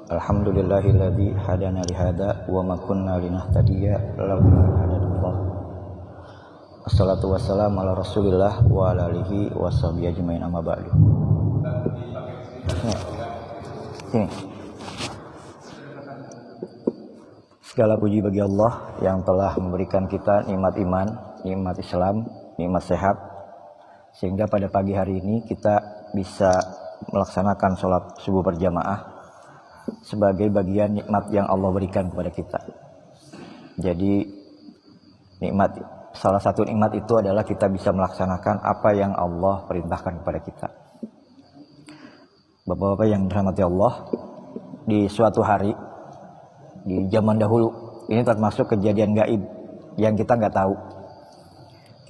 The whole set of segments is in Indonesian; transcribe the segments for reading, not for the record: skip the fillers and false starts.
Alhamdulillahilladzi hadana lihada wa ma kunna linahtadiya laula an hadanallah. Wassalatu wassalamu ala Rasulillah wa ala alihi washabihi ajmain, amma ba'du. Sini. Segala puji bagi Allah yang telah memberikan kita nikmat iman, nikmat Islam, nikmat sehat, sehingga pada pagi hari ini kita bisa melaksanakan sholat subuh berjamaah sebagai bagian nikmat yang Allah berikan kepada kita. Jadi salah satu nikmat itu adalah kita bisa melaksanakan apa yang Allah perintahkan kepada kita. Bapak-bapak yang dirahmati Allah, di suatu hari di zaman dahulu, ini termasuk kejadian gaib yang kita nggak tahu.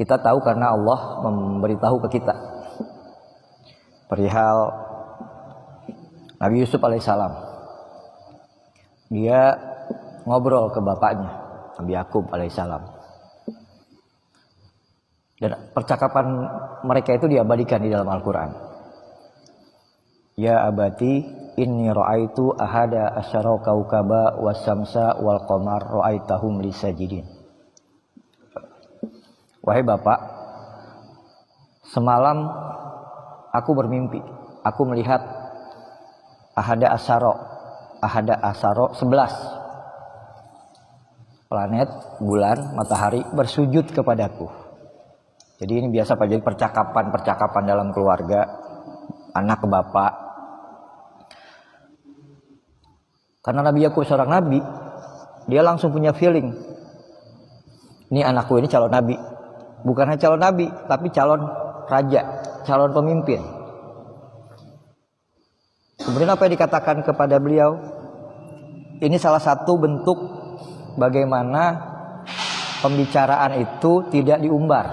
Kita tahu karena Allah memberitahu ke kita perihal Nabi Yusuf alaihissalam. Dia ngobrol ke bapaknya, Nabi Yakub alaihissalam. Dan percakapan mereka itu diabadikan di dalam Al-Quran. Ya abati inni ra'aitu ahada asyara kaukaba wasyamsa wal qamar ra'aitahum li sajidin. Wahai bapak, semalam aku bermimpi, aku melihat ahada asyara 11 planet, bulan, matahari bersujud kepadaku. Jadi ini biasa jadi percakapan dalam keluarga, anak ke bapak. Karena Nabi Yakub seorang nabi, dia langsung punya feeling, ini anakku ini calon nabi. Bukan hanya calon nabi, tapi calon raja, calon pemimpin. Kemudian apa yang dikatakan kepada beliau? Ini salah satu bentuk bagaimana pembicaraan itu tidak diumbar.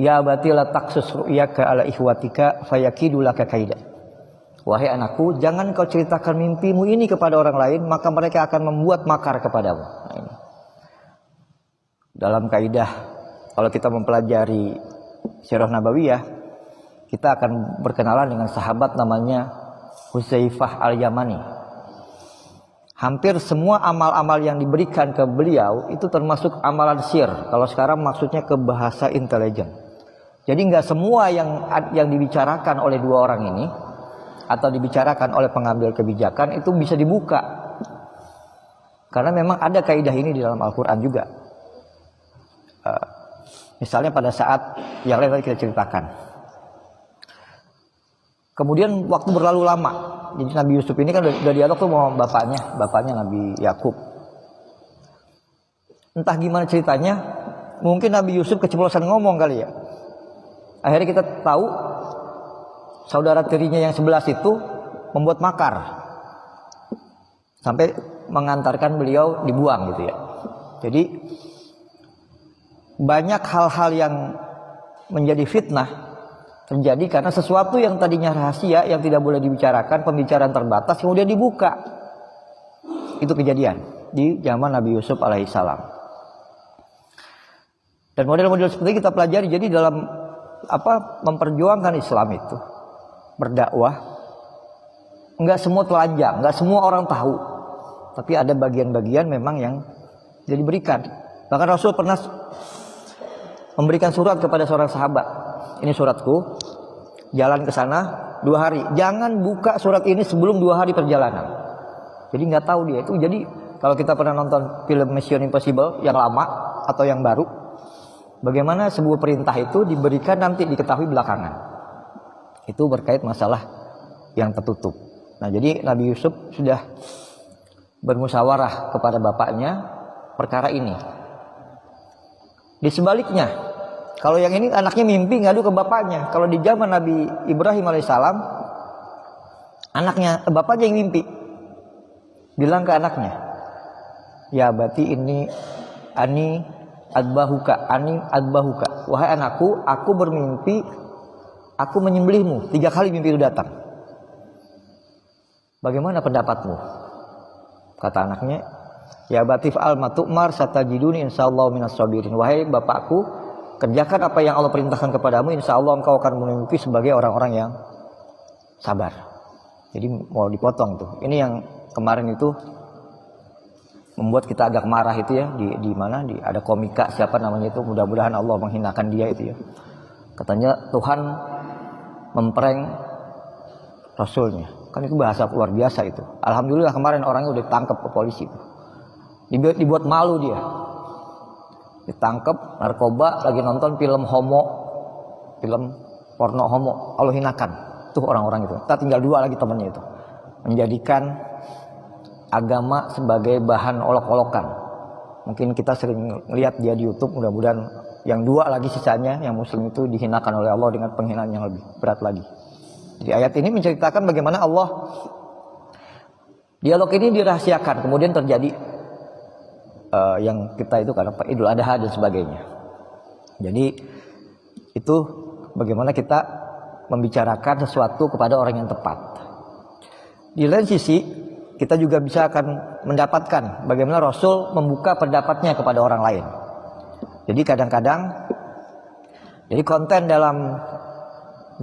Ya abati la taqsus ru'yaka ala ikhwatika fayakidu laka kaida. Wahai anakku, jangan kau ceritakan mimpimu ini kepada orang lain, maka mereka akan membuat makar kepadamu. Nah, ini. Dalam kaidah, kalau kita mempelajari Sirah Nabawiyah, kita akan berkenalan dengan sahabat namanya Hudzaifah Al-Yamani. Hampir semua amal-amal yang diberikan ke beliau itu termasuk amalan sir. Kalau sekarang maksudnya ke bahasa intelijen. Jadi nggak semua yang dibicarakan oleh dua orang ini atau dibicarakan oleh pengambil kebijakan itu bisa dibuka. Karena memang ada kaidah ini di dalam Al-Quran juga. Misalnya pada saat yang lain tadi kita ceritakan. Kemudian waktu berlalu lama. Jadi Nabi Yusuf ini kan udah dialog tuh sama bapaknya Nabi Yakub. Entah gimana ceritanya, mungkin Nabi Yusuf keceplosan ngomong kali ya. Akhirnya kita tahu saudara tirinya yang 11 itu membuat makar sampai mengantarkan beliau dibuang gitu ya. Jadi banyak hal-hal yang menjadi fitnah terjadi karena sesuatu yang tadinya rahasia, yang tidak boleh dibicarakan, pembicaraan terbatas, kemudian dibuka. Itu kejadian di zaman Nabi Yusuf alaihissalam. Dan model-model seperti kita pelajari. Jadi dalam memperjuangkan Islam itu, berdakwah, enggak semua telanjang, enggak semua orang tahu. Tapi ada bagian-bagian memang yang diberikan. Bahkan Rasul pernah memberikan surat kepada seorang sahabat. Ini suratku, jalan ke sana 2 hari. Jangan buka surat ini sebelum 2 hari perjalanan. Jadi nggak tahu dia itu. Jadi kalau kita pernah nonton film Mission Impossible yang lama atau yang baru, bagaimana sebuah perintah itu diberikan nanti diketahui belakangan. Itu berkait masalah yang tertutup. Nah, jadi Nabi Yusuf sudah bermusyawarah kepada bapaknya perkara ini. Di sebaliknya, kalau yang ini anaknya mimpi ngadu ke bapaknya. Kalau di zaman Nabi Ibrahim alaihissalam, bapaknya yang mimpi, bilang ke anaknya, ya berarti ini ani adbahuka. Wahai anakku, aku bermimpi, aku menyembelihmu. 3 kali mimpi itu datang. Bagaimana pendapatmu? Kata anaknya, ya batif al matu'mar satajiduni insyaallah minas sabirin. Wahai bapakku, kerjakan apa yang Allah perintahkan kepadamu, insya Allah engkau akan memimpi sebagai orang-orang yang sabar. Jadi mau dipotong tuh. Ini yang kemarin itu membuat kita agak marah itu ya, di mana ada komika siapa namanya itu, mudah-mudahan Allah menghinakan dia itu ya. Katanya Tuhan memprank Rasulnya. Kan itu bahasa luar biasa itu. Alhamdulillah kemarin orangnya udah ditangkap ke polisi itu. Dibuat malu dia. Ditangkap narkoba, lagi nonton film homo, film porno homo, Allah hinakan tuh orang-orang itu. Kita tinggal 2 lagi temannya itu, menjadikan agama sebagai bahan olok-olokan. Mungkin kita sering lihat dia di YouTube. Mudah-mudahan yang 2 lagi sisanya yang muslim itu dihinakan oleh Allah dengan penghinaan yang lebih berat lagi. Jadi ayat ini menceritakan bagaimana Allah, dialog ini dirahasiakan, kemudian terjadi yang kita itu karena Idul Adha dan sebagainya. Jadi itu bagaimana kita membicarakan sesuatu kepada orang yang tepat. Di lain sisi kita juga bisa akan mendapatkan bagaimana Rasul membuka pendapatnya kepada orang lain. Jadi kadang-kadang, jadi konten dalam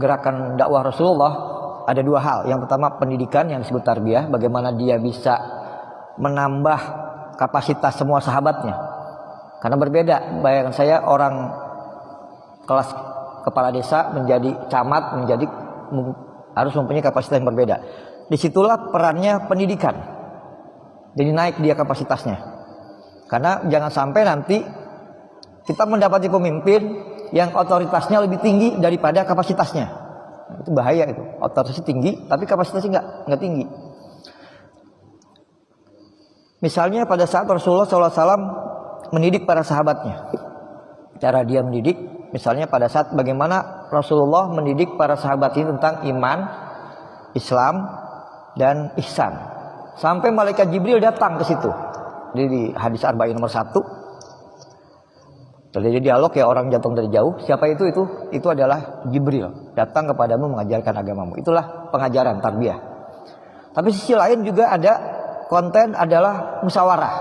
gerakan dakwah Rasulullah ada 2 hal. Yang pertama pendidikan yang disebut tarbiyah, bagaimana dia bisa menambah kapasitas semua sahabatnya. Karena berbeda, bayangkan saya orang kelas kepala desa menjadi camat, harus mempunyai kapasitas yang berbeda. Disitulah perannya pendidikan. Jadi naik dia kapasitasnya. Karena jangan sampai nanti kita mendapati pemimpin yang otoritasnya lebih tinggi daripada kapasitasnya. Itu bahaya itu. Otoritasnya tinggi tapi kapasitasnya nggak tinggi. Misalnya pada saat Rasulullah SAW mendidik para sahabatnya. Cara dia mendidik, misalnya pada saat bagaimana Rasulullah mendidik para sahabat ini tentang iman, Islam, dan ihsan. Sampai malaikat Jibril datang ke situ. Jadi di hadis Arba'in nomor 1 terjadi dialog ya, orang jatuh dari jauh. Siapa itu? Itu adalah Jibril. Datang kepadamu mengajarkan agamamu. Itulah pengajaran tarbiyah. Tapi sisi lain juga ada konten adalah musyawarah.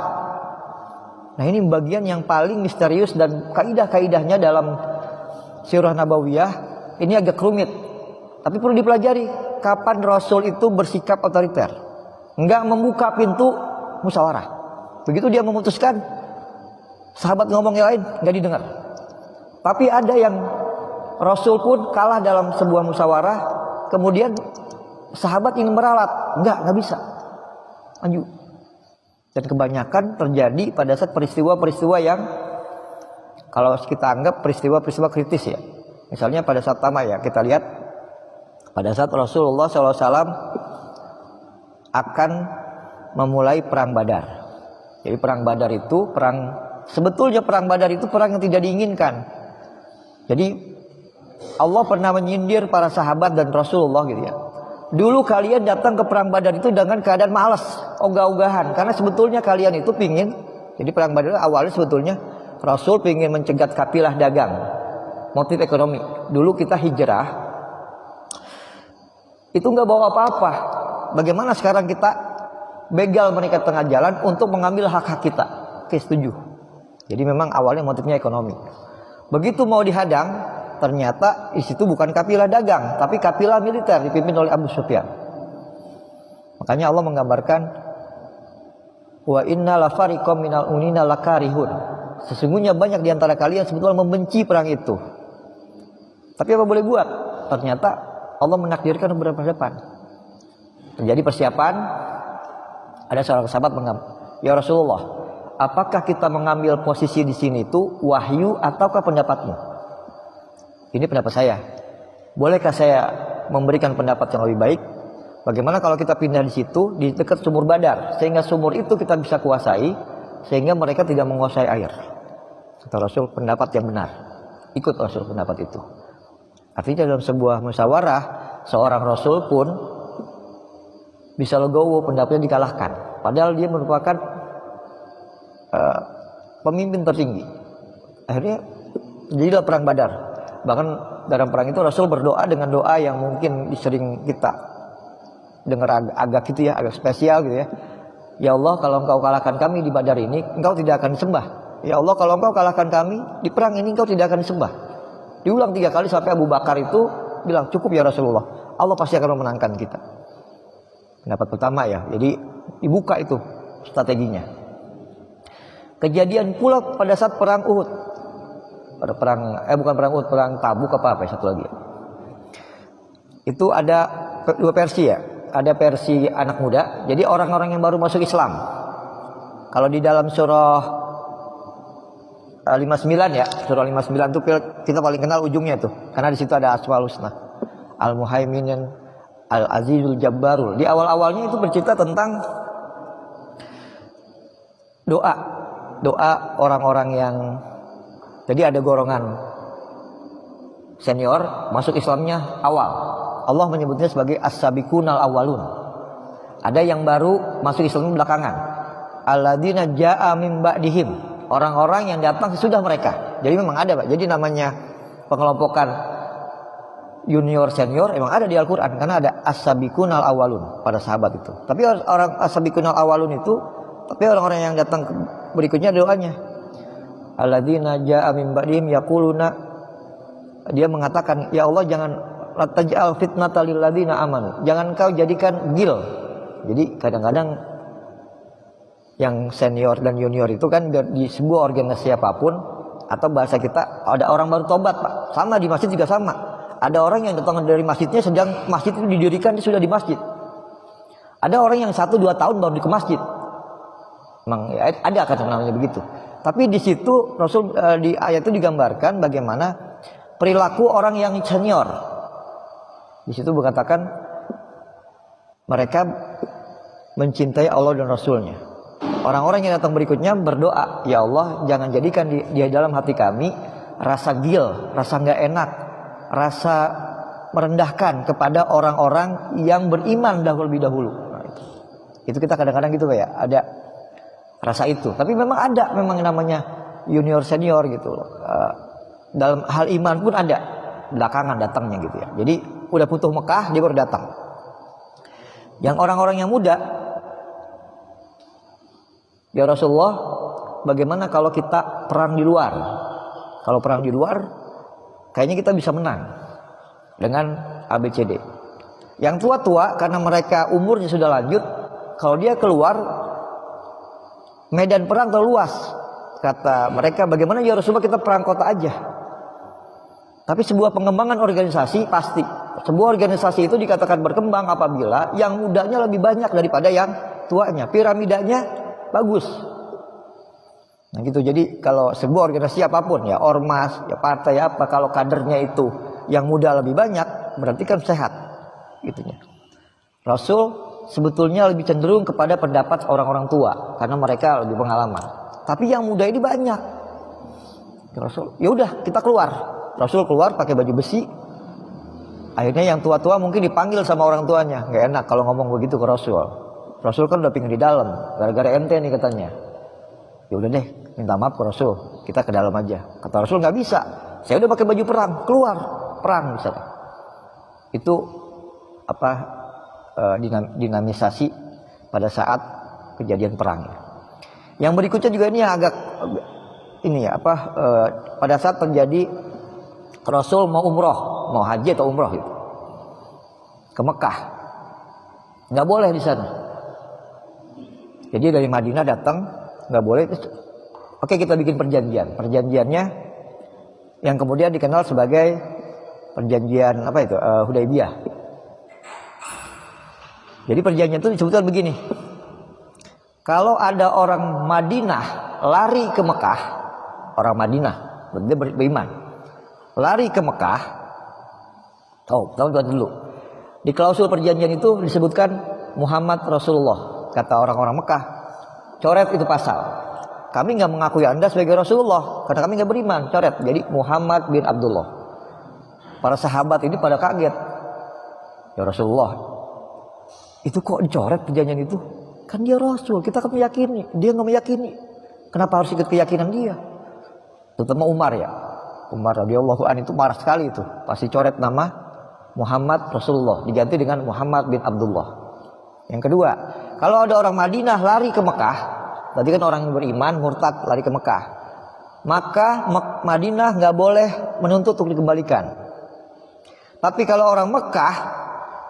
Nah ini bagian yang paling misterius dan kaidah-kaidahnya dalam Sirah Nabawiyah ini agak rumit. Tapi perlu dipelajari kapan Rasul itu bersikap otoriter. Enggak membuka pintu musyawarah. Begitu dia memutuskan, sahabat ngomong yang lain nggak didengar. Tapi ada yang Rasul pun kalah dalam sebuah musyawarah, kemudian sahabat ingin meralat, nggak bisa, maju. Dan kebanyakan terjadi pada saat peristiwa-peristiwa yang kalau kita anggap peristiwa-peristiwa kritis ya. Misalnya pada saat pertama ya kita lihat pada saat Rasulullah SAW akan memulai perang Badar. Jadi perang Badar itu sebetulnya perang Badar itu perang yang tidak diinginkan. Jadi Allah pernah menyindir para sahabat dan Rasulullah gitu ya. Dulu kalian datang ke perang Badar itu dengan keadaan malas, ogah-ogahan. Karena sebetulnya kalian itu pingin, jadi perang Badar awalnya sebetulnya Rasul pingin mencegat kafilah dagang, motif ekonomi. Dulu kita hijrah, itu nggak bawa apa-apa. Bagaimana sekarang kita begal mereka tengah jalan untuk mengambil hak-hak kita? Oke, setuju. Jadi memang awalnya motifnya ekonomi. Begitu mau dihadang, ternyata di situ bukan kafilah dagang, tapi kafilah militer dipimpin oleh Abu Sufyan. Makanya Allah menggambarkan wa inna lafariqam minal unina lakarihun. Sesungguhnya banyak di antara kalian sebetulnya membenci perang itu. Tapi apa boleh buat? Ternyata Allah menakdirkan beberapa depan. Terjadi persiapan, ada seorang sahabat ya Rasulullah, apakah kita mengambil posisi di sini itu wahyu ataukah pendapatmu? Ini pendapat saya. Bolehkah saya memberikan pendapat yang lebih baik? Bagaimana kalau kita pindah di situ di dekat sumur Badar, sehingga sumur itu kita bisa kuasai, sehingga mereka tidak menguasai air. Kata Rasul, pendapat yang benar. Ikut Rasul pendapat itu. Artinya dalam sebuah musyawarah, seorang Rasul pun bisa legowo pendapatnya dikalahkan. Padahal dia merupakan pemimpin tertinggi. Akhirnya jadilah perang Badar. Bahkan dalam perang itu Rasul berdoa dengan doa yang mungkin sering kita dengar agak gitu ya, agak spesial gitu ya. Ya Allah, kalau engkau kalahkan kami di Badar ini, engkau tidak akan disembah. Ya Allah, kalau engkau kalahkan kami di perang ini, engkau tidak akan disembah. Diulang 3 kali sampai Abu Bakar itu bilang, cukup ya Rasulullah, Allah pasti akan memenangkan kita. Pendapat pertama ya. Jadi dibuka itu strateginya. Kejadian pula pada saat perang Uhud. Pada bukan perang Uhud, perang Tabuk apa ya, satu lagi. Itu ada dua versi ya. Ada versi anak muda. Jadi orang-orang yang baru masuk Islam. Kalau di dalam surah 59 ya, surah 59 itu kita paling kenal ujungnya tuh, karena di situ ada Asmaul Husna, Al-Muhaimin, Al-Azizul Jabbarul. Di awal-awalnya itu bercerita tentang doa orang-orang yang, jadi ada golongan senior masuk Islamnya awal. Allah menyebutnya sebagai as-sabiqunal awwalun. Ada yang baru masuk Islam belakangan. Alladzina jaa'a min ba'dihim. Orang-orang yang datang sesudah mereka. Jadi memang ada, Pak. Jadi namanya pengelompokan junior senior emang ada di Al-Qur'an, karena ada as-sabiqunal awwalun pada sahabat itu. Tapi orang as-sabiqunal awwalun itu, tapi orang-orang yang datang berikutnya doanya. Alladzina jaa'a min ba'dihim yaquluna, dia mengatakan, ya Allah jangan taj'al fitnatal lil ladzina amanu. Jangan kau jadikan gil. Jadi kadang-kadang yang senior dan junior itu kan di sebuah organisasi apapun, atau bahasa kita ada orang baru tobat, Pak. Sama di masjid juga sama. Ada orang yang datang dari masjidnya sedang masjid itu didirikan, dia sudah di masjid. Ada orang yang 1-2 tahun baru ke masjid. Memang ya, ada kan namanya begitu. Tapi di situ Rasul di ayat itu digambarkan bagaimana perilaku orang yang senior. Di situ berkatakan mereka mencintai Allah dan Rasulnya. Orang-orang yang datang berikutnya berdoa, ya Allah jangan jadikan di dalam hati kami rasa gil, rasa nggak enak, rasa merendahkan kepada orang-orang yang beriman lebih dahulu. Nah, itu kita kadang-kadang gitu Pak ya, ada rasa itu. Tapi memang ada, memang namanya junior senior gitu. Dalam hal iman pun ada belakangan datangnya gitu ya. Jadi udah putuh Mekah dia baru datang. Yang orang-orang yang muda, ya Rasulullah, bagaimana kalau kita perang di luar? Kalau perang di luar, kayaknya kita bisa menang dengan ABCD. Yang tua-tua, karena mereka umurnya sudah lanjut, kalau dia keluar, medan perang terlalu luas. Kata mereka, bagaimana ya Rasulullah kita perang kota aja? Tapi sebuah pengembangan organisasi pasti. Sebuah organisasi itu dikatakan berkembang apabila yang mudanya lebih banyak daripada yang tuanya. Piramidanya bagus. Nah gitu. Jadi kalau sebuah organisasi apapun ya, ormas, ya partai apa, kalau kadernya itu yang muda lebih banyak, berarti kan sehat gitunya. Rasul sebetulnya lebih cenderung kepada pendapat orang-orang tua karena mereka lebih pengalaman. Tapi yang muda ini banyak. Rasul, ya udah kita keluar. Rasul keluar pakai baju besi. Akhirnya yang tua-tua mungkin dipanggil sama orang tuanya. Gak enak kalau ngomong begitu ke Rasul. Rasul kan udah pingin di dalam, gara-gara ente nih katanya. Ya udah deh, minta maaf ke Rasul, kita ke dalam aja. Kata Rasul nggak bisa, saya udah pakai baju perang, keluar perang misalnya. Itu apa dinamisasi pada saat kejadian perang. Yang berikutnya juga ini agak ini ya apa pada saat terjadi Rasul mau umroh, mau haji atau umroh gitu ke Mekah, nggak boleh di sana. Jadi dari Madinah datang nggak boleh. Oke, kita bikin perjanjian. Perjanjiannya yang kemudian dikenal sebagai perjanjian apa itu? Hudaybiyah. Jadi perjanjian itu disebutkan begini. Kalau ada orang Madinah lari ke Mekah, orang Madinah dia beriman, lari ke Mekah. Oh, tahu dulu. Di klausul perjanjian itu disebutkan Muhammad Rasulullah. Kata orang-orang Mekah, coret itu pasal. Kami nggak mengakui Anda sebagai Rasulullah karena kami nggak beriman. Coret. Jadi Muhammad bin Abdullah. Para sahabat ini pada kaget. Ya Rasulullah, itu kok dicoret perjanjian itu? Kan dia Rasul, kita kan meyakini. Dia nggak meyakini. Kenapa harus ikut keyakinan dia? Terutama Umar ya. Umar radhiyallahu anhu itu marah sekali itu. Pasti coret nama Muhammad Rasulullah diganti dengan Muhammad bin Abdullah. Yang kedua, kalau ada orang Madinah lari ke Mekah, tadi kan orang yang beriman murtad lari ke Mekah, maka Madinah nggak boleh menuntut untuk dikembalikan. Tapi kalau orang Mekah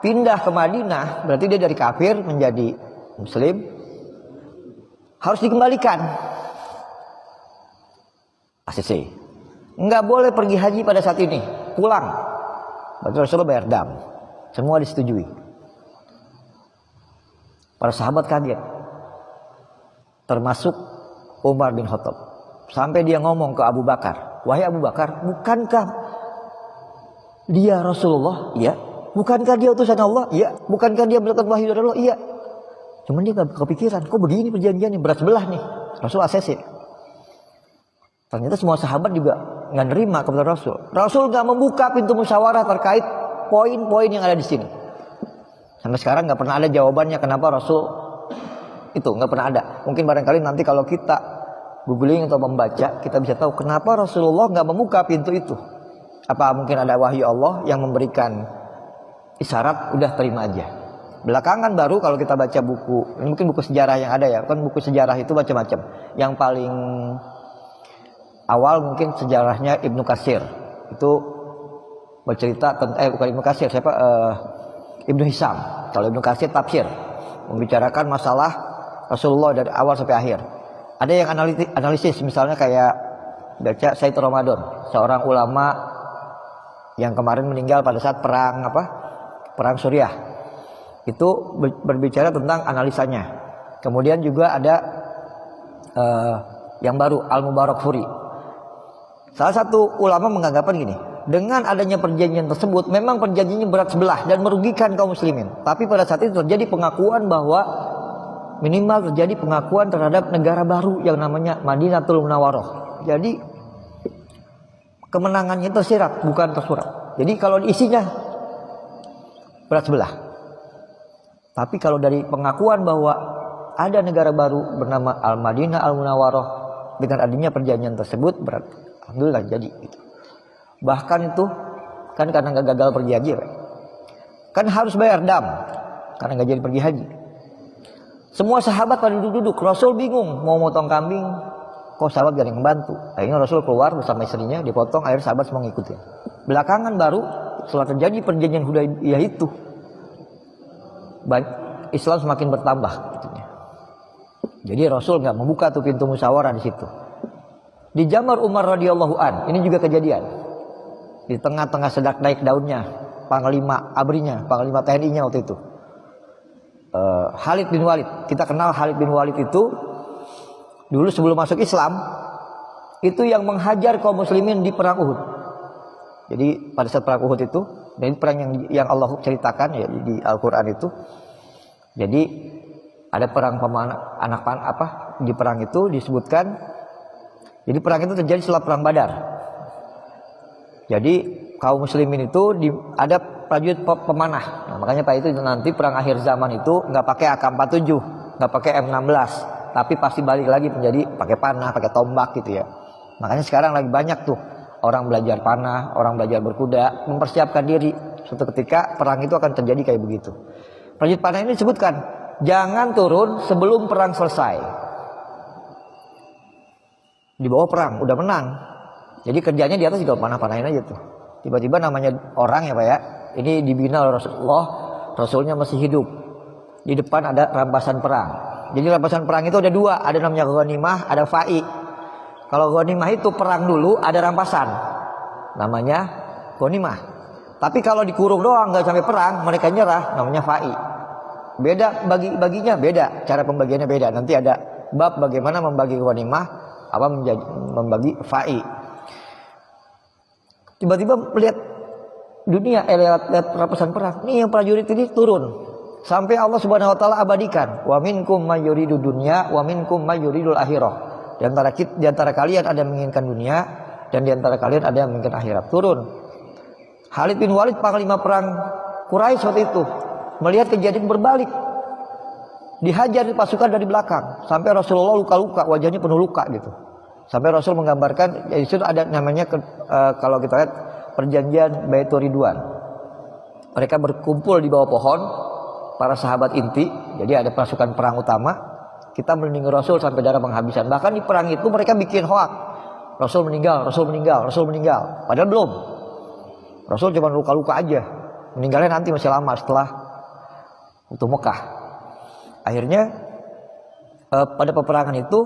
pindah ke Madinah, berarti dia dari kafir menjadi muslim, harus dikembalikan. ACC. Enggak boleh pergi haji pada saat ini, pulang. Berarti Rasulullah bayar dam. Semua disetujui. Para sahabat kaget. Termasuk Umar bin Khattab. Sampai dia ngomong ke Abu Bakar, "Wahai Abu Bakar, bukankah dia Rasulullah?" "Iya." "Bukankah dia utusan Allah?" "Iya." "Bukankah dia mendapat wahyu dari Allah?" "Iya." Cuman dia gak kepikiran, kok begini perjanjiannya, berat sebelah nih. Rasul ACC. Ternyata semua sahabat juga nggak nerima kepada Rasul. Rasul nggak membuka pintu musyawarah terkait poin-poin yang ada di sini. Sampai sekarang nggak pernah ada jawabannya kenapa Rasul itu nggak pernah ada. Mungkin barangkali nanti kalau kita googling atau membaca, kita bisa tahu kenapa Rasulullah nggak membuka pintu itu. Apa mungkin ada wahyu Allah yang memberikan isyarat, udah terima aja. Belakangan baru kalau kita baca buku, ini mungkin buku sejarah yang ada ya, kan buku sejarah itu macam-macam. Yang paling awal mungkin sejarahnya Ibnu Katsir, itu bercerita tentang bukan Ibnu Katsir, siapa? Ibnu Hisham. Kalau Ibnu Katsir tafsir, membicarakan masalah Rasulullah dari awal sampai akhir. Ada yang analisis, misalnya kayak baca Said Ramadan, seorang ulama yang kemarin meninggal pada saat perang Suriah. Itu berbicara tentang analisanya. Kemudian juga ada yang baru, Al-Mubarakfuri. Salah satu ulama menganggapkan gini, dengan adanya perjanjian tersebut, memang perjanjiannya berat sebelah dan merugikan kaum muslimin. Tapi pada saat itu terjadi pengakuan bahwa minimal terjadi pengakuan terhadap negara baru yang namanya Madinatul Munawwarah. Jadi kemenangannya tersirat, bukan tersurat. Jadi kalau isinya berat sebelah. Tapi kalau dari pengakuan bahwa ada negara baru bernama Al-Madinah Al-Munawwarah, dengan adanya perjanjian tersebut berat, alhamdulillah jadi gitu. Bahkan itu kan karena nggak gagal perjanjian, kan harus bayar dam karena nggak jadi pergi haji. Semua sahabat pada duduk-duduk, Rasul bingung mau motong kambing, kok sahabat gak ada yang membantu. Akhirnya Rasul keluar bersama istrinya, dipotong, akhirnya sahabat semua ngikutin. Belakangan baru setelah terjadi perjanjian Hudaybiyah itu, Islam semakin bertambah. Jadi Rasul nggak membuka tuh pintu musyawarah di situ. Di zaman Umar radhiyallahu an, ini juga kejadian. Di tengah-tengah sedang naik daunnya, panglima ABRI-nya, panglima TNI-nya waktu itu, Khalid bin Walid. Kita kenal Khalid bin Walid itu dulu sebelum masuk Islam, itu yang menghajar kaum muslimin di perang Uhud. Jadi pada saat perang Uhud itu, dan perang yang Allah ceritakan ya di Al-Quran itu. Jadi ada perang di perang itu disebutkan. Jadi perang itu terjadi setelah perang Badar. Jadi kaum muslimin itu ada prajurit pemanah. Nah, makanya Pak itu nanti perang akhir zaman itu nggak pakai AK-47, nggak pakai M16, tapi pasti balik lagi menjadi pakai panah, pakai tombak gitu ya. Makanya sekarang lagi banyak tuh orang belajar panah, orang belajar berkuda, mempersiapkan diri. Suatu ketika perang itu akan terjadi kayak begitu. Prajurit panah ini disebutkan, jangan turun sebelum perang selesai. Di bawah perang, udah menang. Jadi kerjanya di atas juga panah-panahin aja tuh. Tiba-tiba namanya orang ya Pak ya, ini dibina oleh Rasulullah, Rasulnya masih hidup. Di depan ada rampasan perang. Jadi rampasan perang itu ada dua, ada namanya ghanimah, ada fa'i. Kalau ghanimah itu perang dulu, ada rampasan, namanya ghanimah. Tapi kalau dikurung doang nggak sampai perang, mereka nyerah, namanya fa'i. Beda baginya beda, cara pembagiannya beda. Nanti ada bab bagaimana membagi ghanimah, membagi fa'i. Tiba-tiba lihat dunia, lihat rampasan perang. Nih yang prajurit ini turun. Sampai Allah Subhanahu wa taala abadikan, wa minkum may yuridu dunya wa minkum may yuridul akhirah. Di antara kalian ada yang menginginkan dunia, dan di antara kalian ada yang menginginkan akhirat. Turun. Khalid bin Walid panglima perang Quraisy waktu itu melihat kejadian berbalik. Dihajar pasukan dari belakang sampai Rasulullah luka-luka, wajahnya penuh luka gitu. Sampai Rasul menggambarkan, ya itu ada namanya kalau kita lihat perjanjian Baitur Ridwan. Mereka berkumpul di bawah pohon, para sahabat inti. Jadi ada pasukan perang utama. Kita melindungi Rasul sampai darah penghabisan. Bahkan di perang itu mereka bikin hoak. Rasul meninggal, Rasul meninggal, Rasul meninggal. Padahal belum. Rasul cuma luka-luka aja. Meninggalnya nanti masih lama setelah Futuh Mekah. Akhirnya pada peperangan itu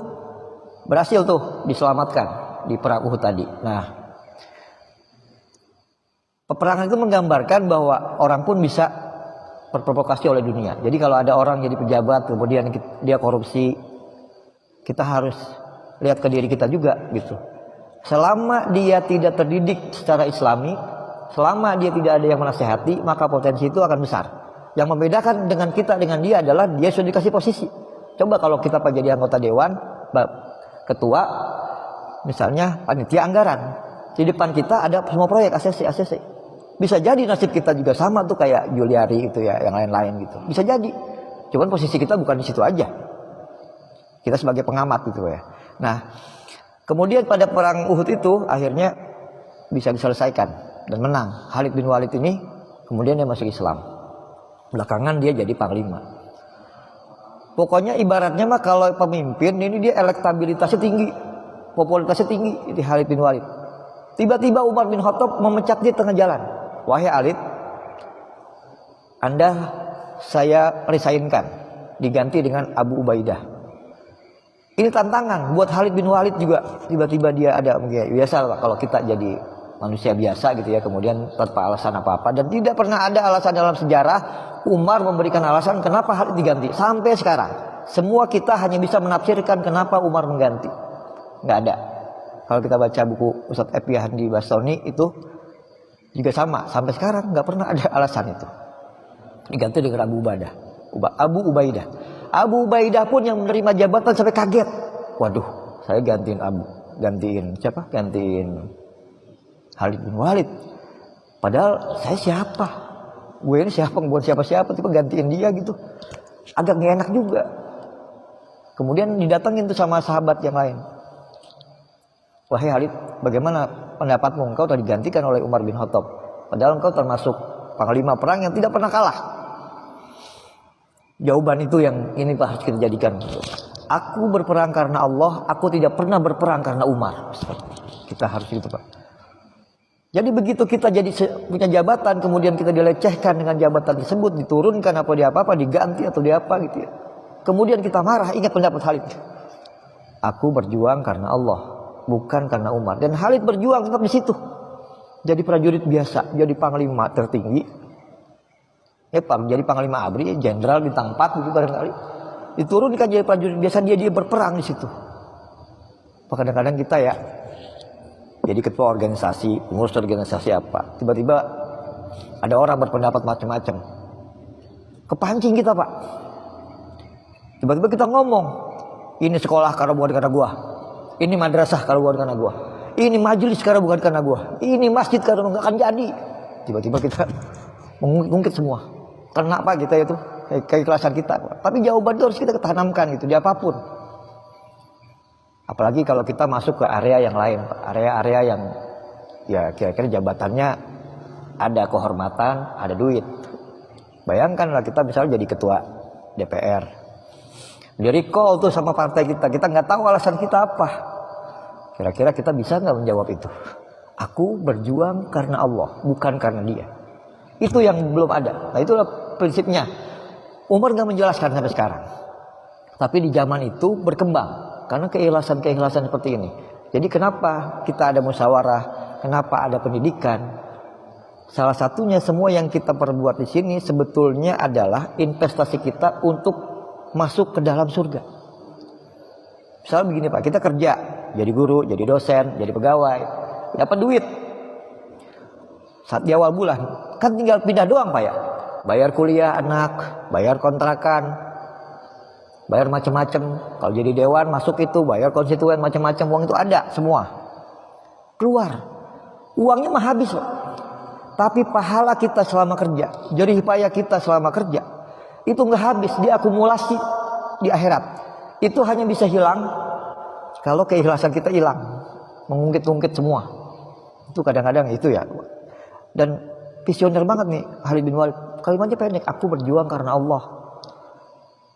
berhasil tuh diselamatkan di perang Uhud tadi. Nah, peperangan itu menggambarkan bahwa orang pun bisa terprovokasi oleh dunia. Jadi kalau ada orang jadi pejabat kemudian dia korupsi, kita harus lihat ke diri kita juga gitu. Selama dia tidak terdidik secara Islami, selama dia tidak ada yang menasehati, maka potensi itu akan besar. Yang membedakan dengan kita dengan dia adalah dia sudah dikasih posisi. Coba kalau kita jadi anggota dewan, ketua, misalnya panitia anggaran, di depan kita ada semua proyek ACC. Bisa jadi nasib kita juga sama tuh kayak Juliari itu ya, yang lain-lain gitu. Bisa jadi. Cuman posisi kita bukan di situ aja. Kita sebagai pengamat gitu ya. Nah, kemudian pada perang Uhud itu akhirnya bisa diselesaikan dan menang. Khalid bin Walid ini kemudian dia masuk Islam. Belakangan dia jadi panglima. Pokoknya ibaratnya mah kalau pemimpin ini dia elektabilitasnya tinggi, popularitasnya tinggi di Khalid bin Walid. Tiba-tiba Umar bin Khattab memecat dia tengah jalan. Wahai Khalid, Anda saya resainkan, diganti dengan Abu Ubaidah. Ini tantangan buat Khalid bin Walid juga. Tiba-tiba dia ada, biasa lah kalau kita jadi manusia biasa gitu ya, kemudian tanpa alasan apa-apa. Dan tidak pernah ada alasan dalam sejarah Umar memberikan alasan kenapa Khalid diganti. Sampai sekarang semua kita hanya bisa menafsirkan kenapa Umar mengganti. Nggak ada. Kalau kita baca buku Ustadz Epi Handi Bastoni itu juga sama. Sampai sekarang nggak pernah ada alasan itu. Diganti dengan Abu Ubaidah. Abu Ubaidah pun yang menerima jabatan sampai kaget. Waduh, saya gantiin siapa? Gantiin Khalid bin Walid. Padahal saya siapa? Gue ini siapa? Bukan siapa-siapa, tiba gantiin dia gitu. Agak gak enak juga. Kemudian didatengin tuh sama sahabat yang lain. Wahai Khalid, bagaimana pendapatmu? Engkau telah digantikan oleh Umar bin Khattab. Padahal engkau termasuk panglima perang yang tidak pernah kalah. Jawaban itu yang ini Pak harus kita jadikan. Aku berperang karena Allah, aku tidak pernah berperang karena Umar. Kita harus gitu Pak. Jadi begitu kita jadi punya jabatan, kemudian kita dilecehkan dengan jabatan tersebut, diturunkan apa diganti atau diapa gitu ya. Kemudian kita marah, ingat pendapat Khalid. Aku berjuang karena Allah, bukan karena Umar. Dan Khalid berjuang tetap di situ. Jadi prajurit biasa, jadi panglima tertinggi. Ya Pak, jadi panglima ABRI, jenderal bintang 4 gitu barangkali. Diturunkan jadi prajurit biasa, dia berperang di situ. Kadang-kadang kita ya jadi ketua organisasi, pengurus organisasi apa, tiba-tiba ada orang berpendapat macam-macam. Kepancing kita Pak. Tiba-tiba kita ngomong, ini sekolah karena bukan karena gua. Ini madrasah kalau bukan karena gua. Ini majelis karena bukan karena gua. Ini masjid karena nggak akan jadi. Tiba-tiba kita mengungkit semua. Kenapa kita itu keikhlasan kita? Tapi jawaban itu harus kita tanamkan gitu di apapun. Apalagi kalau kita masuk ke area yang lain, area-area yang ya kira-kira jabatannya ada kehormatan, ada duit. Bayangkanlah kita misalnya jadi ketua DPR. Di recall tuh sama partai kita nggak tahu alasan kita apa. Kira-kira kita bisa nggak menjawab itu? Aku berjuang karena Allah, bukan karena dia. Itu yang belum ada. Nah itulah prinsipnya. Umar nggak menjelaskan sampai sekarang. Tapi di zaman itu berkembang. Karena keikhlasan seperti ini. Jadi kenapa kita ada musyawarah? Kenapa ada pendidikan? Salah satunya semua yang kita perbuat di sini sebetulnya adalah investasi kita untuk masuk ke dalam surga. Misalnya begini Pak, kita kerja. Jadi guru, jadi dosen, jadi pegawai. Dapat duit. Saat di awal bulan. Kan tinggal pindah doang Pak ya. Bayar kuliah anak, bayar kontrakan, bayar macam-macam. Kalau jadi dewan masuk itu, bayar konstituen macam-macam, uang itu ada semua. Keluar. Uangnya mah habis Pak. Tapi pahala kita selama kerja, jerih payah kita selama kerja, itu nggak habis, diakumulasi di akhirat. Itu hanya bisa hilang kalau keikhlasan kita hilang, mengungkit-ungkit semua. Itu kadang-kadang itu ya. Dan visioner banget nih Khalid bin Walid. Kalimatnya pendek, aku berjuang karena Allah.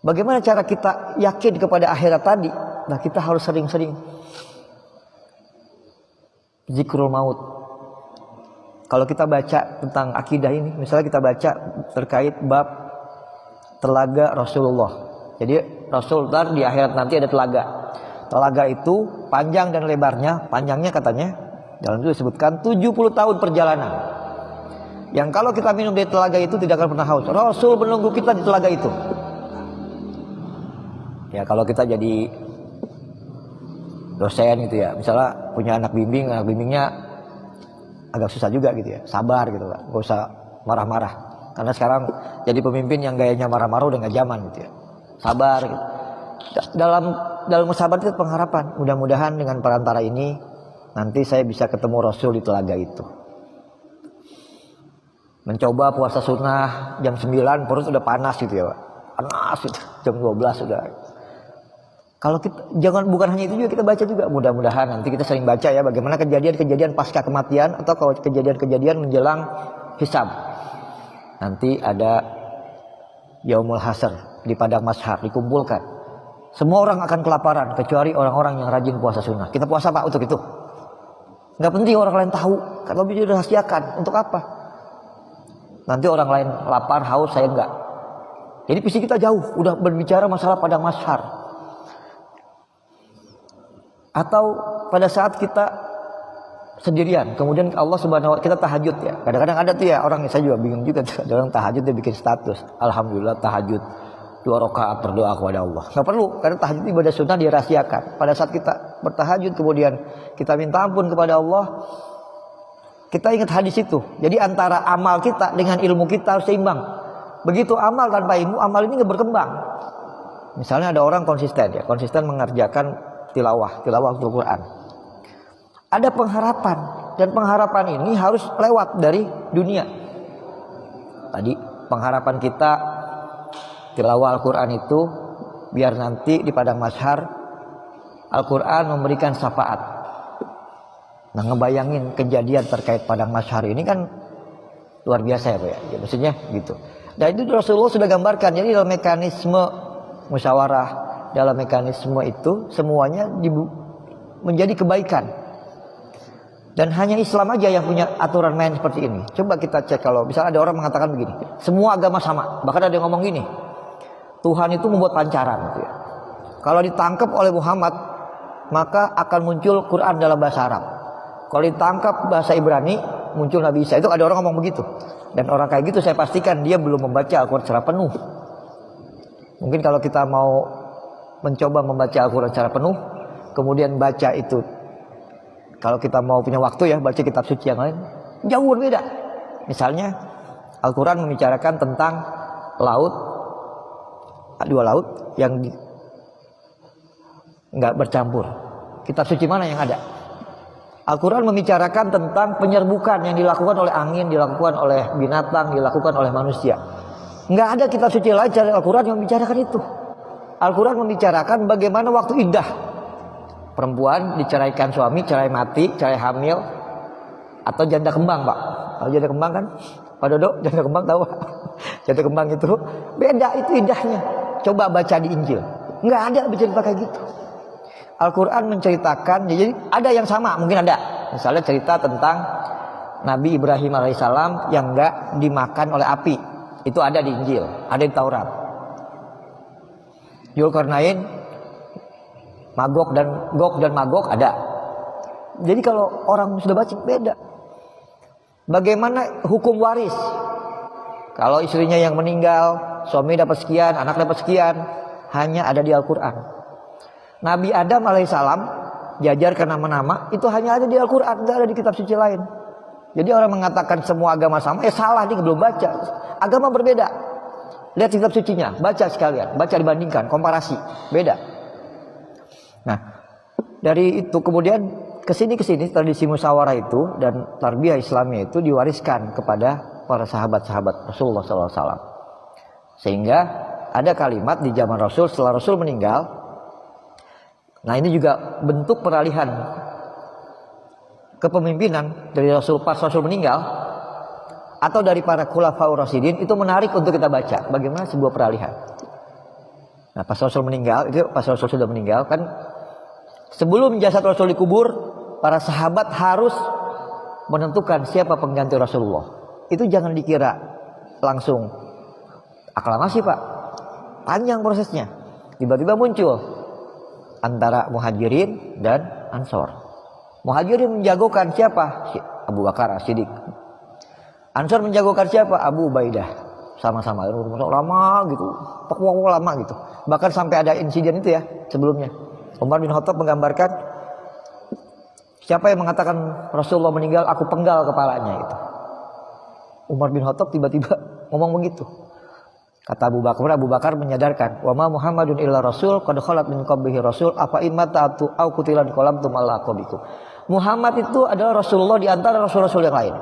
Bagaimana cara kita yakin kepada akhirat tadi? Nah kita harus sering-sering zikrul maut. Kalau kita baca tentang akidah ini, misalnya kita baca terkait bab telaga Rasulullah. Jadi Rasul di akhirat nanti ada telaga. Telaga itu panjang dan lebarnya, panjangnya katanya dalam itu disebutkan 70 tahun perjalanan. Yang kalau kita minum dari telaga itu tidak akan pernah haus. Rasul menunggu kita di telaga itu. Ya kalau kita jadi dosen gitu ya, misalnya punya anak bimbingnya agak susah juga gitu ya, sabar gitu Pak, gak usah marah-marah. Karena sekarang jadi pemimpin yang gayanya marah-marah udah gak zaman gitu ya, sabar gitu. Dalam sabar itu pengharapan. Mudah-mudahan dengan perantara ini nanti saya bisa ketemu Rasul di telaga itu. Mencoba puasa sunnah jam 9 perut udah panas gitu ya Pak, panas gitu. Jam 12 sudah. Kalau kita bukan hanya itu juga, kita baca juga. Mudah-mudahan nanti kita sering baca ya bagaimana kejadian-kejadian pasca kematian atau kalau kejadian-kejadian menjelang hisab. Nanti ada Yaumul Hasr di padang mahsyar dikumpulkan. Semua orang akan kelaparan kecuali orang-orang yang rajin puasa sunnah. Kita puasa Pak untuk itu. Nggak penting orang lain tahu. Kalau bisa dirahasiakan untuk apa? Nanti orang lain lapar, haus, saya enggak. Jadi visi kita jauh. Udah berbicara masalah padang mahsyar. Atau pada saat kita sendirian, kemudian Allah Subhanahu wa taala, kita tahajud ya. Kadang-kadang ada tuh ya orang, saya juga bingung juga, ada orang tahajud dia bikin status, alhamdulillah tahajud 2 rakaat berdoa kepada Allah. Nggak perlu, karena tahajud ibadah sunnah dirahasiakan. Pada saat kita bertahajud kemudian kita minta ampun kepada Allah, kita ingat hadis itu. Jadi antara amal kita dengan ilmu kita harus seimbang. Begitu amal tanpa ilmu, amal ini nggak berkembang. Misalnya ada orang konsisten mengerjakan tilawah Al-Quran. Ada pengharapan, dan pengharapan ini harus lewat dari dunia. Tadi pengharapan kita tilawah Al-Quran itu biar nanti di padang mahsyar Al-Quran memberikan syafaat. Nah, ngebayangin kejadian terkait padang mahsyar ini kan luar biasa ya Pak ya. Maksudnya gitu. Dan itu Rasulullah sudah gambarkan. Jadi dalam mekanisme musyawarah, dalam mekanisme itu semuanya menjadi kebaikan. Dan hanya Islam aja yang punya aturan main seperti ini. Coba kita cek, kalau misalnya ada orang mengatakan begini, semua agama sama. Bahkan ada yang ngomong gini, Tuhan itu membuat pancaran gitu ya. Kalau ditangkap oleh Muhammad, maka akan muncul Quran dalam bahasa Arab. Kalau ditangkap bahasa Ibrani, muncul Nabi Isa. Itu ada orang ngomong begitu. Dan orang kayak gitu saya pastikan dia belum membaca Al-Quran secara penuh. Mungkin kalau kita mau mencoba membaca Al-Quran secara penuh, kemudian baca itu, kalau kita mau punya waktu ya baca kitab suci yang lain, jauh berbeda. Misalnya Al-Quran membicarakan tentang laut, 2 laut yang nggak bercampur. Kitab suci mana yang ada? Al-Quran membicarakan tentang penyerbukan yang dilakukan oleh angin, dilakukan oleh binatang, dilakukan oleh manusia. Nggak ada kitab suci lain dari Al-Quran yang membicarakan itu. Al-Quran membicarakan bagaimana waktu iddah. Perempuan diceraikan suami, cerai mati, cerai hamil, atau janda kembang Pak. Kalau janda kembang kan, Pak Dodo, janda kembang tahu Pak? Janda kembang itu beda, itu iddahnya. Coba baca di Injil, nggak ada bercerita kayak gitu. Al-Quran menceritakan, jadi ada yang sama, mungkin ada. Misalnya cerita tentang Nabi Ibrahim alaihissalam yang nggak dimakan oleh api, itu ada di Injil, ada di Taurat. Zulkarnain, Gog dan Magog ada. Jadi kalau orang sudah baca beda. Bagaimana hukum waris? Kalau istrinya yang meninggal, suami dapat sekian, anak dapat sekian, hanya ada di Al-Quran. Nabi Adam alaihissalam diajarkan nama-nama, itu hanya ada di Al-Quran, tidak ada di kitab suci lain. Jadi orang mengatakan semua agama sama, salah, dia belum baca. Agama berbeda. Lihat kitab sucinya, baca sekalian, baca dibandingkan, komparasi, beda. Nah, dari itu kemudian kesini tradisi musyawarah itu dan tarbiyah Islamnya itu diwariskan kepada para sahabat-sahabat Rasulullah SAW. Sehingga ada kalimat di zaman Rasul setelah Rasul meninggal. Nah, ini juga bentuk peralihan kepemimpinan dari Rasul pas Rasul meninggal atau dari para khulafaur rasyidin, itu menarik untuk kita baca bagaimana sebuah peralihan. Nah, pas Rasul meninggal, itu pas Rasul sudah meninggal kan, sebelum jasad Rasul dikubur, para sahabat harus menentukan siapa pengganti Rasulullah, itu jangan dikira langsung aklamasi Pak. Panjang prosesnya. Tiba-tiba muncul antara Muhajirin dan Ansor. Muhajirin menjagokan siapa? Abu Bakar As-Siddiq. Ansor menjagokan siapa? Abu Ubaidah. Sama-sama lama gitu. Pokoknya lama gitu. Bahkan sampai ada insiden itu ya sebelumnya. Umar bin Khattab menggambarkan siapa yang mengatakan Rasulullah meninggal, aku penggal kepalanya itu. Umar bin Khattab tiba-tiba ngomong begitu. Kata Abu Bakar menyadarkan, "Wa ma Muhammadun illa rasul qad khalat min qablihi rasul afa in mata'tu au qutilan qalamtum ala aqabikum." Muhammad itu adalah Rasulullah di antara rasul-rasul yang lain.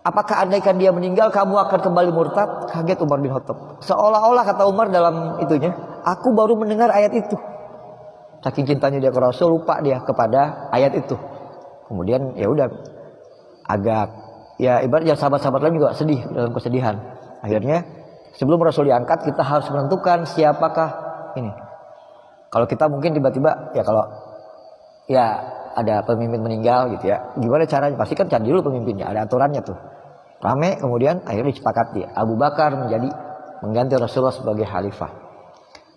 Apakah andaikan dia meninggal kamu akan kembali murtad? Kaget Umar bin Khattab. Seolah-olah kata Umar dalam itunya, aku baru mendengar ayat itu. Saking cintanya dia ke Rasul, lupa dia kepada ayat itu. Kemudian ya udah agak ya ibaratnya sahabat-sahabat lain juga sedih dalam kesedihan. Akhirnya sebelum Rasul diangkat kita harus menentukan siapakah ini. Kalau kita mungkin tiba-tiba ya kalau ya ada pemimpin meninggal gitu ya, gimana caranya? Pasti kan cari dulu pemimpinnya, ada aturannya tuh. Rame, kemudian akhirnya disepakati Abu Bakar menjadi mengganti Rasulullah sebagai khalifah.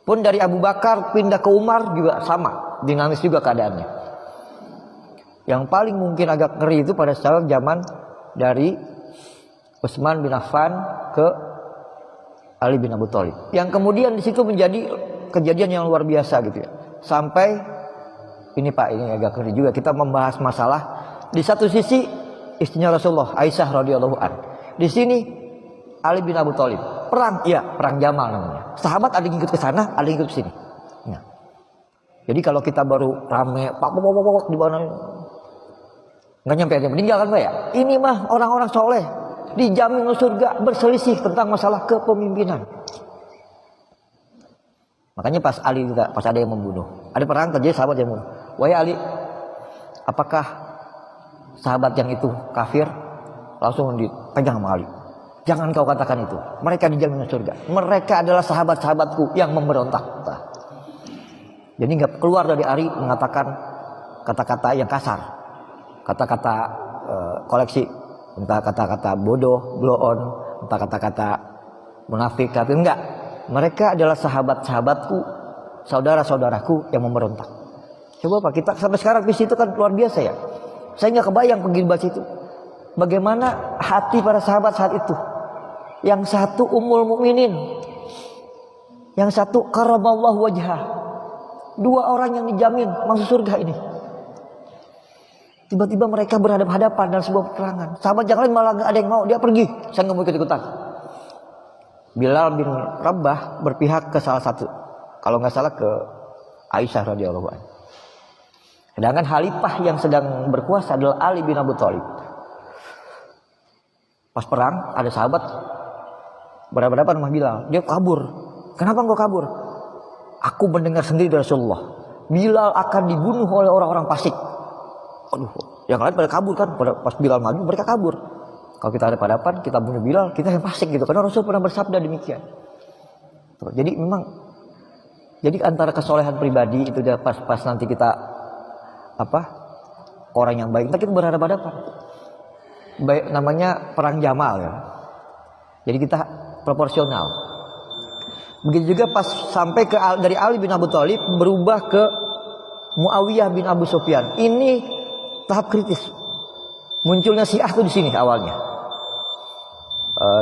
Pun dari Abu Bakar pindah ke Umar juga sama, dinamis juga keadaannya. Yang paling mungkin agak ngeri itu pada saat zaman dari Utsman bin Affan ke Ali bin Abi Thalib. Yang kemudian di situ menjadi kejadian yang luar biasa gitu ya. Sampai ini Pak, ini agak ngeri juga kita membahas masalah di satu sisi istrinya Rasulullah Aisyah radhiyallahu an. Di sini Ali bin Abi Thalib. Perang, iya, perang Jamal namanya. Sahabat ada yang ikut ke sana, ada yang ikut ke sini. Nah. Jadi kalau kita baru rame, pak di mana nggak nyampe dia meninggal kan Pak ya? Ini mah orang-orang soleh dijamin surga, berselisih tentang masalah kepemimpinan. Makanya pas Ali juga, pas ada yang membunuh, ada perang terjadi sahabat yang membunuh. Wahai Ali, apakah sahabat yang itu kafir? Langsung dipegang sama Ali. Jangan kau katakan itu. Mereka dijamin surga. Mereka adalah sahabat-sahabatku yang memberontak. Jadi nggak keluar dari Ali mengatakan kata-kata yang kasar, kata-kata koleksi, entah kata-kata bodoh, blow on, entah kata-kata munafik, tapi enggak. Mereka adalah sahabat-sahabatku, saudara-saudaraku yang memberontak. Coba Pak, kita sampai sekarang visi itu kan luar biasa ya. Saya nggak kebayang pergi bahas itu. Bagaimana hati para sahabat saat itu? Yang satu Ummul Mukminin, yang satu karamallahu wajhah. Dua orang yang dijamin masuk surga ini. Tiba-tiba mereka berhadapan-hadapan dalam sebuah peperangan. Sahabat yang lain malah nggak ada yang mau, dia pergi. Saya nggak mau ikut-ikutan. Bilal bin Rabah berpihak ke salah satu, kalau nggak salah ke Aisyah radhiyallahu anha. Sedangkan khalifah yang sedang berkuasa adalah Ali bin Abi Thalib. Pas perang ada sahabat berhadapan sama Bilal, dia kabur. Kenapa engkau kabur? Aku mendengar sendiri dari Rasulullah, Bilal akan dibunuh oleh orang-orang fasik. Aduh, yang lain pada kabur kan, pas Bilal maju mereka kabur. Kalau kita ada hadapan, kita bunuh Bilal, kita yang fasik gitu. Karena Rasul pernah bersabda demikian. Jadi memang, jadi antara kesolehan pribadi itu dia pas nanti kita orang yang baik, kita berhadapan-hadapan. Baik, namanya perang Jamal ya. Jadi kita proporsional. Begitu juga pas sampai ke dari Ali bin Abi Thalib berubah ke Muawiyah bin Abu Sufyan. Ini tahap kritis. Munculnya Syiah tuh di sini awalnya.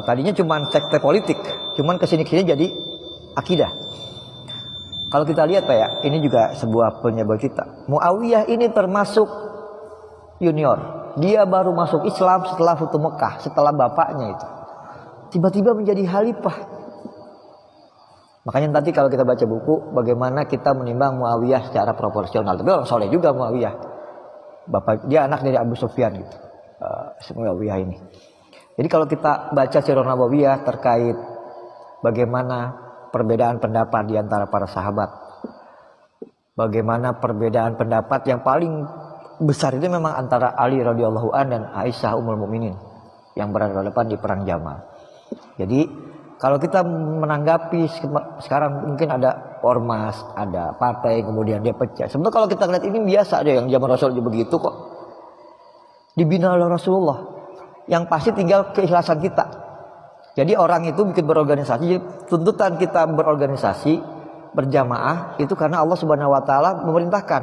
Tadinya cuma sekte politik, cuman kesini jadi akidah. Kalau kita lihat Pak ya, ini juga sebuah penyebab kita. Muawiyah ini termasuk junior. Dia baru masuk Islam setelah Futuh Mekah, setelah bapaknya itu. Tiba-tiba menjadi khalifah. Makanya nanti kalau kita baca buku, bagaimana kita menimbang Muawiyah secara proporsional. Tapi orang soleh juga Muawiyah. Bapak dia anak dari Abu Sufyan gitu. Muawiyah ini. Jadi kalau kita baca Sirah Nabawiyah terkait bagaimana perbedaan pendapat di antara para sahabat. Bagaimana perbedaan pendapat yang paling besar itu memang antara Ali radhiyallahu an dan Aisyah ummul mukminin yang berhadapan di perang Jamal. Jadi kalau kita menanggapi sekarang mungkin ada ormas, ada partai kemudian dia pecah. Sebenarnya kalau kita lihat ini biasa ada yang zaman Rasul begitu kok. dibina oleh Rasulullah. Yang pasti tinggal keikhlasan kita. Jadi orang itu bikin berorganisasi, tuntutan kita berorganisasi, berjamaah itu karena Allah Subhanahu wa taala memerintahkan.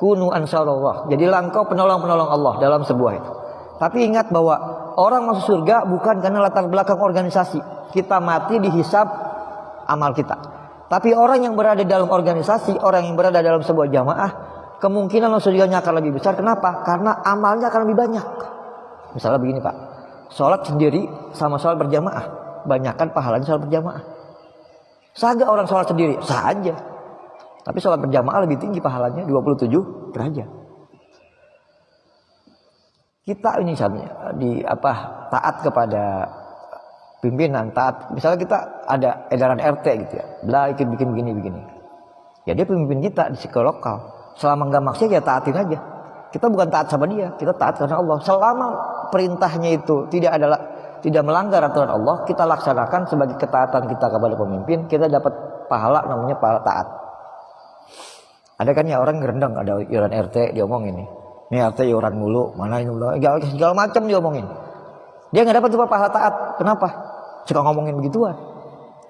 Kunu ansarullah. Jadilah engkau penolong-penolong Allah dalam sebuah itu. Tapi ingat bahwa orang masuk surga bukan karena latar belakang organisasi. Kita mati dihisab amal kita. Tapi orang yang berada dalam organisasi, orang yang berada dalam sebuah jamaah, kemungkinan masuk surganya akan lebih besar. Kenapa? Karena amalnya akan lebih banyak. Misalnya begini Pak, sholat sendiri sama sholat berjamaah, banyakkan pahalanya sholat berjamaah. Sah gak orang sholat sendiri? Sah aja. Tapi sholat berjamaah lebih tinggi pahalanya, 27 derajat. Kita ini taat kepada pimpinan, taat. Misalnya kita ada edaran RT gitu ya, bela ikut bikin begini. Ya dia pemimpin kita di skala lokal. Selama nggak maksiat ya taatin aja. Kita bukan taat sama dia, kita taat karena Allah. Selama perintahnya itu tidak melanggar aturan Allah, kita laksanakan sebagai ketaatan kita kepada pemimpin, kita dapat pahala namanya pahala taat. Ada kan ya orang gerendang, ada iuran RT diomongin nih. Ini RT iuran mulu, mana ini mulu, segala macam diomongin. Dia nggak dapat tuh pahala taat. Kenapa? Suka ngomongin begituan.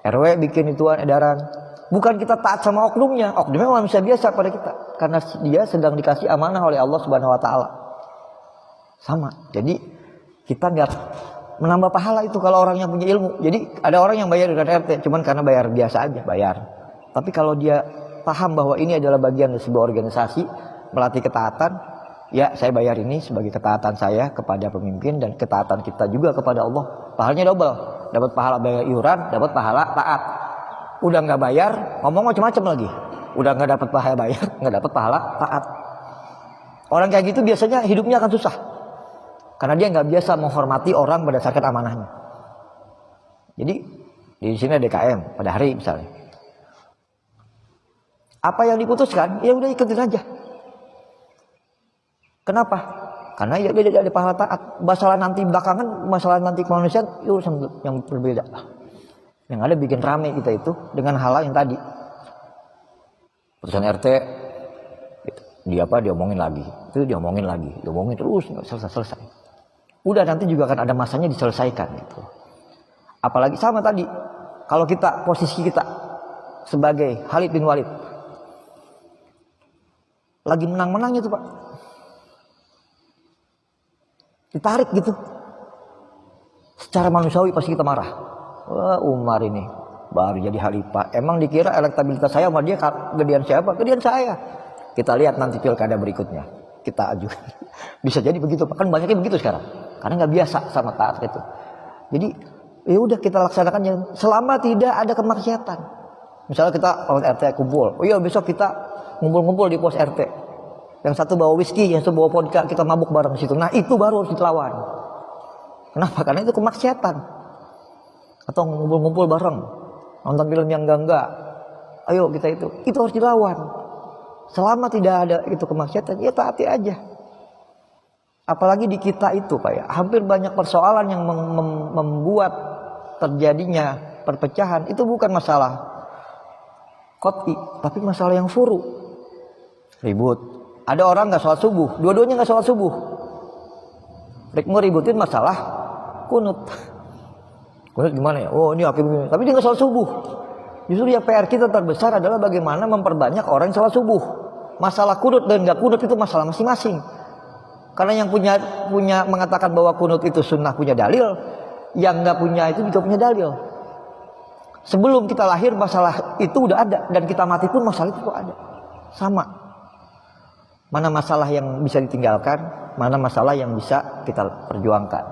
RW bikin ituan edaran. Bukan kita taat sama oknumnya. Oknumnya manusia biasa pada kita. Karena dia sedang dikasih amanah oleh Allah Subhanahu wa taala. Sama. Jadi kita nggak menambah pahala itu kalau orang yang punya ilmu. Jadi ada orang yang bayar dengan RT cuman karena bayar biasa aja, bayar. Tapi kalau dia paham bahwa ini adalah bagian dari sebuah organisasi, melatih ketaatan, ya saya bayar ini sebagai ketaatan saya kepada pemimpin dan ketaatan kita juga kepada Allah. Pahalanya double. Dapat pahala bayar iuran, dapat pahala taat. Udah nggak bayar, ngomong macam-macam lagi. Udah nggak dapat pahala bayar, nggak dapat pahala taat. Orang kayak gitu biasanya hidupnya akan susah, karena dia nggak biasa menghormati orang berdasarkan amanahnya. Jadi di sini ada DKM pada hari misalnya, apa yang diputuskan, ya udah ikutin aja. Kenapa? Karena ya dia ada pahala taat. Masalah nanti belakangan, masalah nanti kemanusiaan itu yang berbeda. Yang ada bikin rame kita itu dengan hal yang tadi. Putusan RT diomongin lagi. Itu diomongin terus nggak selesai. Udah nanti juga akan ada masanya diselesaikan gitu. Apalagi sama tadi, kalau kita posisi kita sebagai Khalid bin Walid lagi menang-menangnya tuh Pak, ditarik gitu, secara manusiawi pasti kita marah. Wah Umar ini baru jadi khalifah, emang dikira elektabilitas saya sama dia gedean siapa? Gedean saya. Kita lihat nanti pilkada berikutnya, kita ajukan. Bisa jadi begitu, kan banyaknya begitu sekarang, karena nggak biasa sama taat itu. Jadi ya udah kita laksanakan yang selama tidak ada kemaksiatan. Misalnya kita RT kumpul, oh iya besok kita ngumpul-ngumpul di pos RT. Yang satu bawa whisky, yang satu bawa vodka, kita mabuk bareng di situ. Nah itu baru harus dilawan. Kenapa? Karena itu kemaksiatan. Atau ngumpul-ngumpul bareng, nonton film yang enggak. Ayo kita itu harus dilawan. Selama tidak ada itu kemaksiatan, ya taati aja. Apalagi di kita itu Pak ya, hampir banyak persoalan yang membuat terjadinya perpecahan. Itu bukan masalah qot'i, tapi masalah yang furu. Ribut. Ada orang nggak sholat subuh, dua-duanya nggak sholat subuh. Mau ributin masalah kunut. Kunut gimana ya? Oh ini hakim ini, tapi dia nggak sholat subuh. Justru yang PR kita terbesar adalah bagaimana memperbanyak orang yang sholat subuh. Masalah kunut dan nggak kunut itu masalah masing-masing. Karena yang punya mengatakan bahwa kunut itu sunnah punya dalil, yang nggak punya itu juga punya dalil. Sebelum kita lahir masalah itu udah ada, dan kita mati pun masalah itu ada. Sama. Mana masalah yang bisa ditinggalkan, mana masalah yang bisa kita perjuangkan.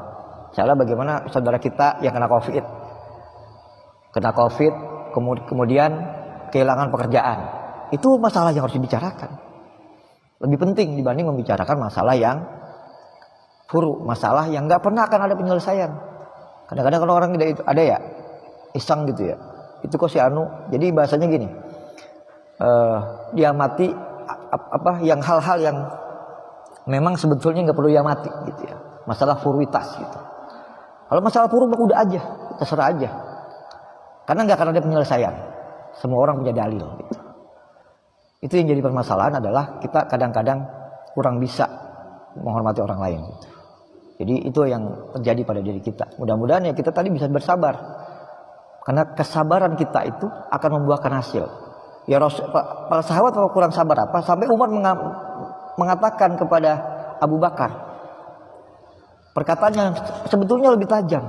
Misalnya bagaimana saudara kita yang kena COVID, kemudian kehilangan pekerjaan. Itu masalah yang harus dibicarakan. Lebih penting dibanding membicarakan masalah yang furu, masalah yang nggak pernah akan ada penyelesaian. Kadang-kadang kalau orang tidak itu ada ya iseng gitu ya. Itu kok si anu. Jadi bahasanya gini, dia mati yang hal-hal yang memang sebetulnya nggak perlu dia mati gitu ya. Masalah furuitas gitu. Kalau masalah furu udah aja, terserah aja. Karena nggak akan ada penyelesaian. Semua orang punya dalil gitu. Itu yang jadi permasalahan adalah kita kadang-kadang kurang bisa menghormati orang lain. Jadi itu yang terjadi pada diri kita. Mudah-mudahan ya kita tadi bisa bersabar. Karena kesabaran kita itu akan membuahkan hasil. Ya para sahabat kalau kurang sabar apa? Sampai Umar mengatakan kepada Abu Bakar perkataan yang sebetulnya lebih tajam.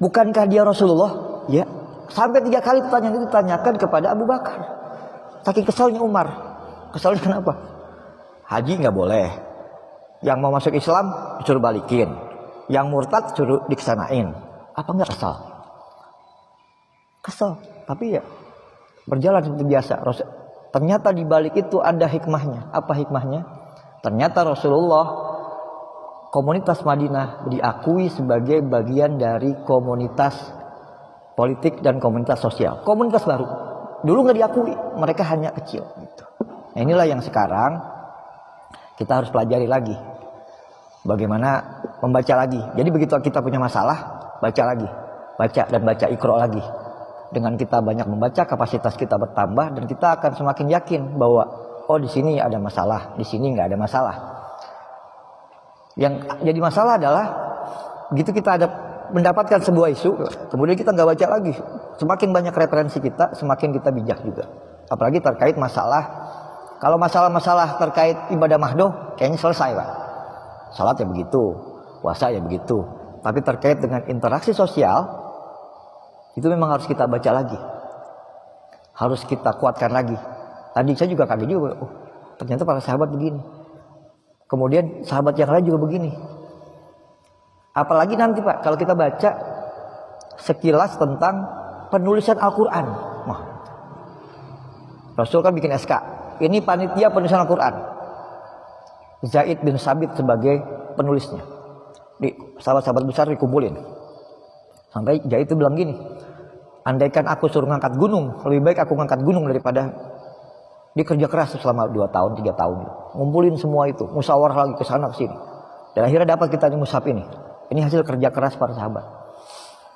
Bukankah dia Rasulullah? Ya. Sampai 3 kali pertanyaan itu ditanyakan kepada Abu Bakar. Saking kesalnya Umar. Kesalnya kenapa? Haji nggak boleh. Yang mau masuk Islam disuruh balikin. Yang murtad suruh dikesanain. Apa nggak kesal? Kesal. Tapi ya berjalan seperti biasa. Ternyata di balik itu ada hikmahnya. Apa hikmahnya? Ternyata Rasulullah, komunitas Madinah diakui sebagai bagian dari komunitas politik dan komunitas sosial. Komunitas baru. Dulu nggak diakui, mereka hanya kecil. Gitu. Nah inilah yang sekarang kita harus pelajari lagi. Bagaimana membaca lagi. Jadi begitu kita punya masalah, baca lagi. Baca dan baca, Iqra lagi. Dengan kita banyak membaca, kapasitas kita bertambah dan kita akan semakin yakin bahwa oh di sini ada masalah, di sini nggak ada masalah. Yang jadi masalah adalah begitu kita ada mendapatkan sebuah isu, kemudian kita nggak baca lagi. Semakin banyak referensi kita, semakin kita bijak juga. Apalagi terkait masalah. Kalau masalah-masalah terkait ibadah mahdoh, kayaknya selesai Pak. Salat ya begitu, puasa ya begitu. Tapi terkait dengan interaksi sosial, itu memang harus kita baca lagi. Harus kita kuatkan lagi. Tadi saya juga kaget juga, oh, ternyata para sahabat begini. Kemudian sahabat yang lain juga begini. Apalagi nanti Pak, kalau kita baca sekilas tentang penulisan Al-Quran. Wah, Rasul kan bikin SK. Ini panitia penulisan Al-Quran. Zaid bin Sabit sebagai penulisnya. Di sahabat-sahabat besar dikumpulin. Sampai Zaid itu bilang gini, andaikan aku suruh ngangkat gunung, lebih baik aku ngangkat gunung daripada dia kerja keras selama 2 tahun, 3 tahun. Ngumpulin semua itu, musyawarah lagi ke sana ke sini. Dan akhirnya dapat kita di mushaf ini. Ini hasil kerja keras para sahabat.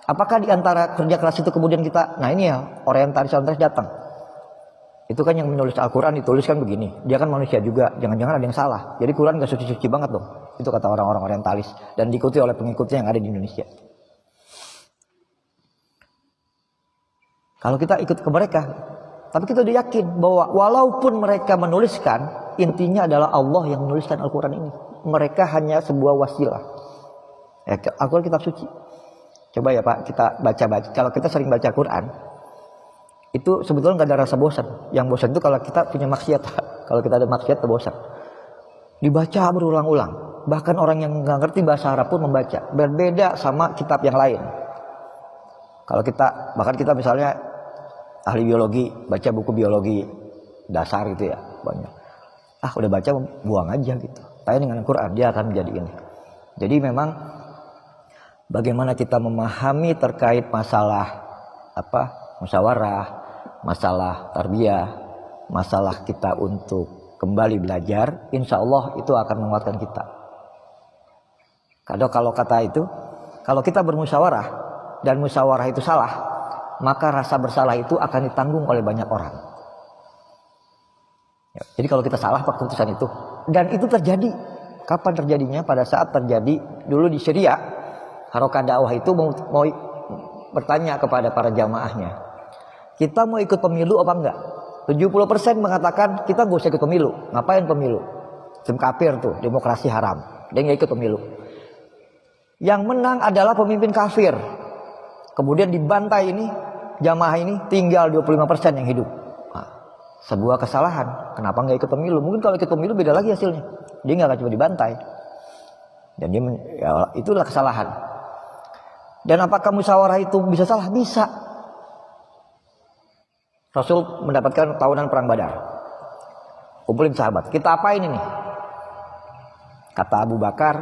Apakah di antara kerja keras itu kemudian kita, nah ini ya orientalis datang. Itu kan yang menulis Al-Quran dituliskan begini. Dia kan manusia juga, jangan-jangan ada yang salah. Jadi Quran gak suci-suci banget dong. Itu kata orang-orang orientalis. Dan diikuti oleh pengikutnya yang ada di Indonesia. Kalau kita ikut ke mereka, tapi kita udah yakin bahwa walaupun mereka menuliskan, intinya adalah Allah yang menuliskan Al-Quran ini. Mereka hanya sebuah wasilah. Ya, Al-Quran kitab suci. Coba ya Pak, kita baca-baca. Kalau kita sering baca Quran, itu sebetulnya nggak ada rasa bosan. Yang bosan itu kalau kita punya maksiat. Kalau kita ada maksiat, itu bosan. Dibaca berulang-ulang. Bahkan orang yang nggak ngerti bahasa Arab pun membaca. Berbeda sama kitab yang lain. Kalau kita, bahkan kita misalnya ahli biologi, baca buku biologi dasar gitu ya, banyak. Udah baca, buang aja gitu. Tapi dengan Al-Quran, dia akan menjadi ini. Jadi memang bagaimana kita memahami terkait masalah musyawarah, masalah tarbiyah, masalah kita untuk kembali belajar, insya Allah itu akan menguatkan kita. Kalau kata itu, kalau kita bermusyawarah dan musyawarah itu salah, maka rasa bersalah itu akan ditanggung oleh banyak orang. Jadi kalau kita salah keputusan itu, dan itu terjadi, kapan terjadinya? Pada saat terjadi dulu di Syria, Harokat Dakwah itu mau bertanya kepada para jamaahnya, kita mau ikut pemilu apa enggak? 70% mengatakan kita gak usah ikut pemilu. Ngapain pemilu? Sistem kafir tuh, demokrasi haram. Dia gak ikut pemilu. Yang menang adalah pemimpin kafir. Kemudian dibantai ini, jamaah ini tinggal 25% yang hidup. Nah, sebuah kesalahan. Kenapa gak ikut pemilu? Mungkin kalau ikut pemilu beda lagi hasilnya. Dia gak akan cuma dibantai. Dan dia itulah kesalahan. Dan apakah musyawarah itu bisa salah? Bisa. Rasul mendapatkan tahunan perang Badar. Kumpulin sahabat. Kita apain ini? Kata Abu Bakar,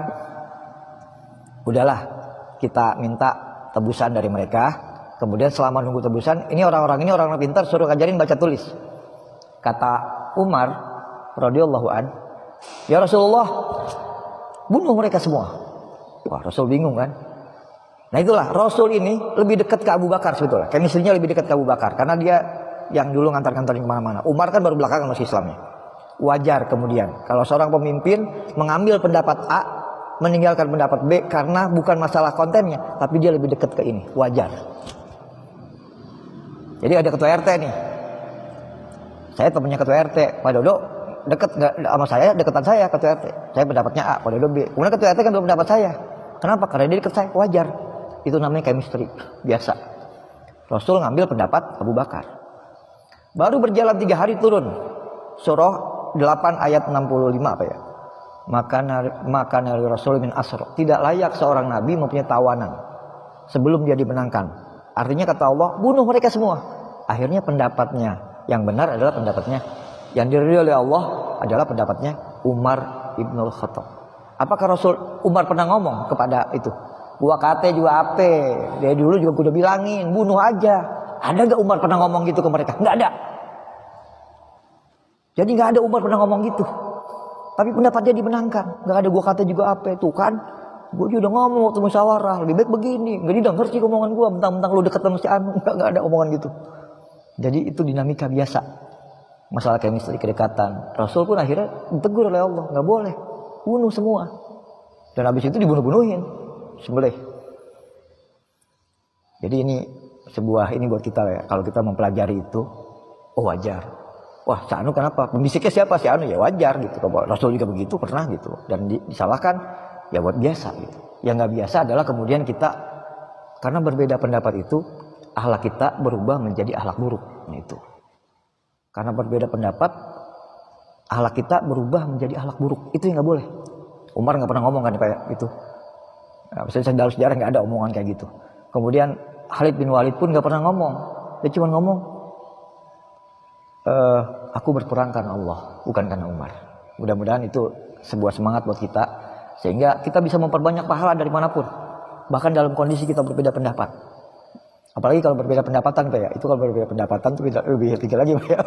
udahlah kita minta tebusan dari mereka. Kemudian selama nunggu tebusan, ini orang-orang pintar, suruh ajarin baca tulis. Kata Umar radhiyallahu an, ya Rasulullah, bunuh mereka semua. Wah, Rasul bingung kan? Nah itulah, Rasul ini lebih dekat ke Abu Bakar sebetulnya. Chemistry-nya lebih dekat ke Abu Bakar. Karena dia yang dulu ngantar-ngantarin kemana-mana. Umar kan baru belakangan masuk Islamnya. Wajar kemudian kalau seorang pemimpin mengambil pendapat A, meninggalkan pendapat B karena bukan masalah kontennya, tapi dia lebih dekat ke ini, wajar. Jadi ada ketua RT nih, saya temannya ketua RT, Pak Dodo deket nggak sama saya, deketan saya ketua RT, saya pendapatnya A, Pak Dodo B. Kemudian ketua RT kan dua pendapat saya, kenapa? Karena dia deket saya, wajar. Itu namanya chemistry, biasa. Rasul ngambil pendapat Abu Bakar. Baru berjalan 3 hari turun surah 8 ayat 65 apa ya? Maka nari Rasul min asro. Tidak layak seorang nabi mempunyai tawanan sebelum dia dimenangkan. Artinya kata Allah, bunuh mereka semua. Akhirnya pendapatnya yang benar adalah pendapatnya yang diridhoi oleh Allah adalah pendapatnya Umar ibnul Khattab. Apakah Rasul Umar pernah ngomong kepada itu? Gua kate juga ape. Dia dulu juga udah bilangin, bunuh aja. Ada gak Umar pernah ngomong gitu ke mereka? Nggak ada. Jadi nggak ada Umar pernah ngomong gitu. Tapi pendapatnya dimenangkan. Nggak ada gua kata juga apa tuh kan? Gue juga udah ngomong waktu musyawarah, lebih baik begini. Nggak didengar sih omongan gua. Mentang-mentang lu deket sama si Anu, nggak ada omongan gitu. Jadi itu dinamika biasa. Masalah chemistry, kedekatan. Rasul pun akhirnya ditegur oleh Allah, nggak boleh, bunuh semua. Dan habis itu dibunuh-bunuhin, sembelih. Jadi ini sebuah ini buat kita ya. Kalau kita mempelajari itu, oh wajar. Wah, si Anu kenapa? Pembisiknya siapa? Si Anu, ya wajar gitu. Kalau Rasul juga begitu pernah gitu. Dan disalahkan ya buat biasa gitu. Yang nggak biasa adalah kemudian kita karena berbeda pendapat itu, akhlak kita berubah menjadi akhlak buruk. Itu. Karena berbeda pendapat, akhlak kita berubah menjadi akhlak buruk. Itu yang nggak boleh. Umar nggak pernah ngomong kan kayak gitu. Nah, misalnya dalam sejarah nggak ada omongan kayak gitu. Kemudian Khalid bin Walid pun nggak pernah ngomong. Dia cuma ngomong, aku berperang karena Allah, bukan karena Umar. Mudah-mudahan itu sebuah semangat buat kita, sehingga kita bisa memperbanyak pahala dari manapun, bahkan dalam kondisi kita berbeda pendapat. Apalagi kalau berbeda pendapatan Pak ya, itu kalau berbeda pendapatan itu lebih tinggi lagi Pak ya.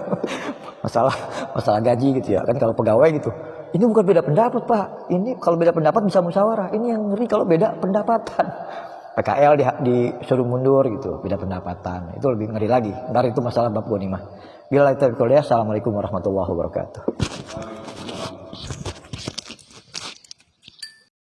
masalah gaji gitu ya, kan kalau pegawai gitu. Ini bukan beda pendapat Pak, ini kalau beda pendapat bisa musyawarah. Ini yang ngeri kalau beda pendapatan. PKL disuruh mundur gitu, beda pendapatan. Itu lebih ngeri lagi. Ntar itu masalah bab ghanimah. Bila itu, assalamualaikum warahmatullahi wabarakatuh.